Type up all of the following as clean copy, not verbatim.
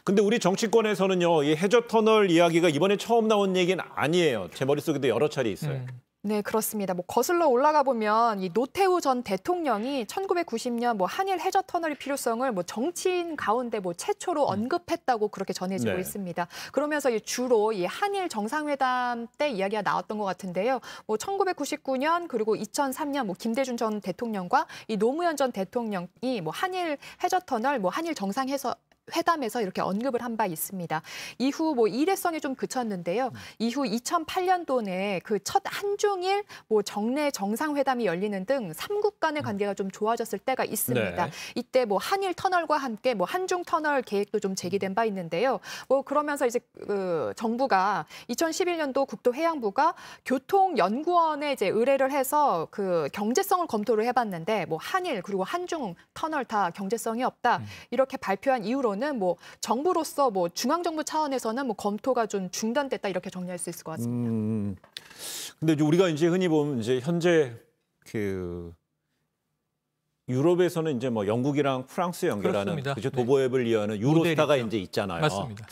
근데 우리 정치권에서는요, 이 해저터널 이야기가 이번에 처음 나온 얘기는 아니에요. 제 머릿속에도 여러 차례 있어요. 네, 그렇습니다. 거슬러 올라가 보면 이 노태우 전 대통령이 1990년 한일 해저 터널의 필요성을 정치인 가운데 최초로 언급했다고 그렇게 전해지고 네. 있습니다. 그러면서 주로 이 한일 정상회담 때 이야기가 나왔던 것 같은데요. 1999년 그리고 2003년 김대중 전 대통령과 이 노무현 전 대통령이 한일 해저 터널, 한일 회담에서 이렇게 언급을 한 바 있습니다. 이후 일회성이 좀 그쳤는데요. 이후 2008년도에 그 첫 한중일 정례 정상회담이 열리는 등 삼국 간의 관계가 좀 좋아졌을 때가 있습니다. 네. 이때 한일 터널과 함께 한중 터널 계획도 좀 제기된 바 있는데요. 그러면서 이제 정부가 2011년도 국토해양부가 교통연구원에 이제 의뢰를 해서 그 경제성을 검토를 해봤는데 한일 그리고 한중 터널 다 경제성이 없다 이렇게 발표한 이후로 는 정부로서 중앙정부 차원에서는 검토가 좀 중단됐다 이렇게 정리할 수 있을 것 같습니다. 근데 우리가 이제 흔히 보면 이제 현재 그 유럽에서는 이제 영국이랑 프랑스 연결하는 그죠? 도보앱을 이어하는 유로스타가 이제 있잖아요. 맞습니다.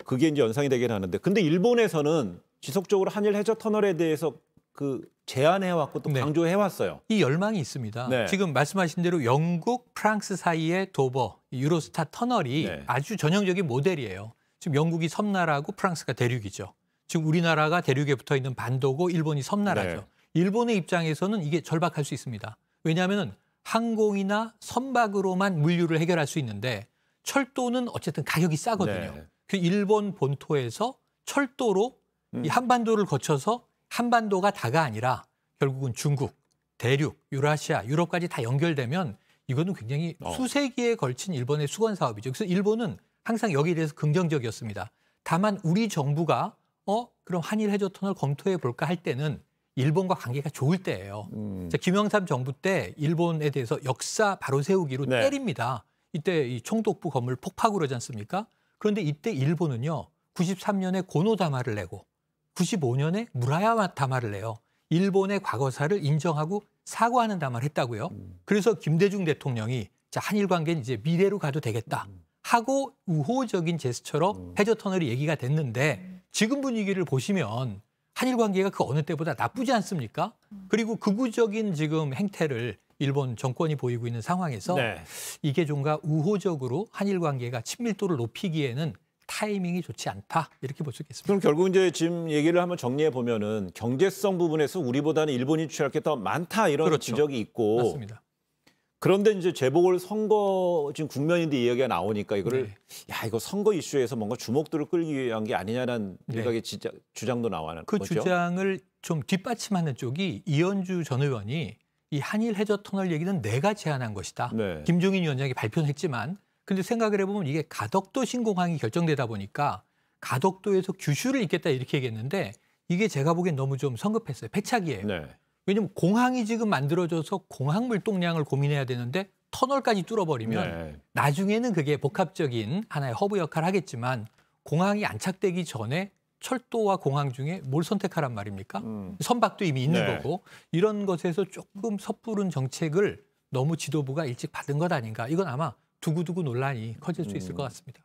그게 이제 연상이 되긴 하는데, 근데 일본에서는 지속적으로 한일 해저 터널에 대해서 제안해왔고 또 강조해왔어요. 이 열망이 있습니다. 네. 지금 말씀하신 대로 영국, 프랑스 사이의 도보, 유로스타 터널이 아주 전형적인 모델이에요. 지금 영국이 섬나라고 프랑스가 대륙이죠. 지금 우리나라가 대륙에 붙어 있는 반도고 일본이 섬나라죠. 네. 일본의 입장에서는 이게 절박할 수 있습니다. 왜냐하면 항공이나 선박으로만 물류를 해결할 수 있는데 철도는 어쨌든 가격이 싸거든요. 네. 그 일본 본토에서 철도로 이 한반도를 거쳐서 한반도가 다가 아니라 결국은 중국, 대륙, 유라시아, 유럽까지 다 연결되면 이거는 굉장히 수세기에 걸친 일본의 수건 사업이죠. 그래서 일본은 항상 여기에 대해서 긍정적이었습니다. 다만 우리 정부가 그럼 한일 해저 터널 검토해 볼까 할 때는 일본과 관계가 좋을 때예요. 김영삼 정부 때 일본에 대해서 역사 바로 세우기로 때립니다. 이때 이 총독부 건물 폭파고 그러지 않습니까? 그런데 이때 일본은요. 93년에 고노다마를 내고 95년에 무라야마 다마를 내요. 일본의 과거사를 인정하고 사과하는 담화를 했다고요. 그래서 김대중 대통령이 한일 관계는 이제 미래로 가도 되겠다 하고 우호적인 제스처로 해저 터널이 얘기가 됐는데 지금 분위기를 보시면 한일 관계가 그 어느 때보다 나쁘지 않습니까? 그리고 극우적인 지금 행태를 일본 정권이 보이고 있는 상황에서 이게 좀가 우호적으로 한일 관계가 친밀도를 높이기에는 타이밍이 좋지 않다 이렇게 볼 수 있겠습니다. 그럼 결국 이제 지금 얘기를 한번 정리해 보면은 경제성 부분에서 우리보다는 일본이 취할 게 더 많다 이런 지적이 있고. 맞습니다. 그런데 이제 재보궐 선거 지금 국면인데 이야기가 나오니까 이거를 이거 선거 이슈에서 뭔가 주목도를 끌기 위한 게 아니냐는 일각의 주장도 나와는 그 거죠. 주장을 좀 뒷받침하는 쪽이 이현주 전 의원이 이 한일 해저 터널 얘기는 내가 제안한 것이다. 김종인 위원장이 발표는 했지만 근데 생각을 해보면 이게 가덕도 신공항이 결정되다 보니까 가덕도에서 규슈를 잇겠다 이렇게 얘기했는데 이게 제가 보기엔 너무 좀 성급했어요. 패착이에요. 왜냐하면 공항이 지금 만들어져서 공항 물동량을 고민해야 되는데 터널까지 뚫어버리면 나중에는 그게 복합적인 하나의 허브 역할을 하겠지만 공항이 안착되기 전에 철도와 공항 중에 뭘 선택하란 말입니까? 선박도 이미 있는 거고 이런 것에서 조금 섣부른 정책을 너무 지도부가 일찍 받은 것 아닌가. 이건 아마 두고두고 논란이 커질 수 있을 것 같습니다.